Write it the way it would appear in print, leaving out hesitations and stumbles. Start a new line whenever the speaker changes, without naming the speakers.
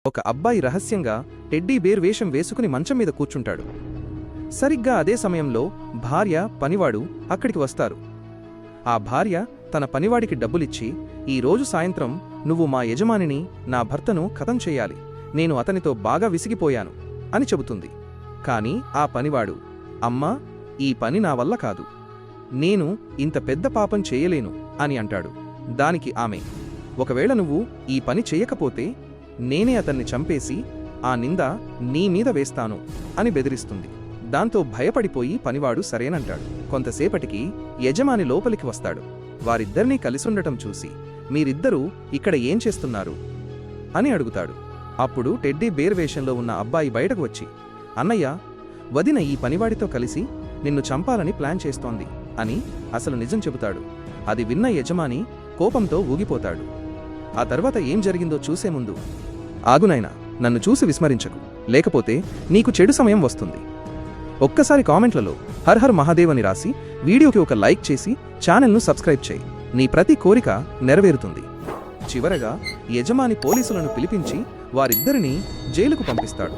ఒక అబ్బాయి రహస్యంగా టెడ్డీ బేర్ వేషం వేసుకుని మంచం మీద కూర్చుంటాడు. సరిగ్గా అదే సమయంలో భార్య, పనివాడు అక్కడికి వస్తారు. ఆ భార్య తన పనివాడికి డబ్బులిచ్చి, ఈరోజు సాయంత్రం నువ్వు మా యజమానిని, నా భర్తను ఖతం చెయ్యాలి, నేను అతనితో బాగా విసిగిపోయాను అని చెబుతుంది. కాని ఆ పనివాడు, అమ్మా, ఈ పని నా వల్ల కాదు, నేను ఇంత పెద్ద పాపం చేయలేను అని అంటాడు. దానికి ఆమె, ఒకవేళ నువ్వు ఈ పని చెయ్యకపోతే నేనే అతన్ని చంపేసి ఆ నింద నీ మీద వేస్తాను అని బెదిరిస్తుంది. దాంతో భయపడిపోయి పనివాడు సరేనంటాడు. కొంతసేపటికి యజమాని లోపలికి వస్తాడు. వారిద్దరినీ కలిసుండటం చూసి, మీరిద్దరూ ఇక్కడ ఏం చేస్తున్నారు అని అడుగుతాడు. అప్పుడు టెడ్డీ బేర్ వేషంలో ఉన్న అబ్బాయి బయటకు వచ్చి, అన్నయ్య, వదిన ఈ పనివాడితో కలిసి నిన్ను చంపాలని ప్లాన్ చేస్తోంది అని అసలు నిజం చెబుతాడు. అది విన్న యజమాని కోపంతో ఊగిపోతాడు. ఆ తర్వాత ఏం జరిగిందో చూసే ముందు, ఆగునైనా, నన్ను చూసి విస్మరించకు, లేకపోతే నీకు చెడు సమయం వస్తుంది. ఒక్కసారి కామెంట్లలో హర్ హర్ మహాదేవ్ అని రాసి వీడియోకి ఒక లైక్ చేసి ఛానల్ను సబ్స్క్రైబ్ చేయి. నీ ప్రతి కోరిక నెరవేరుతుంది. చివరగా యజమాని పోలీసులను పిలిపించి వారిద్దరినీ జైలుకు పంపిస్తాడు.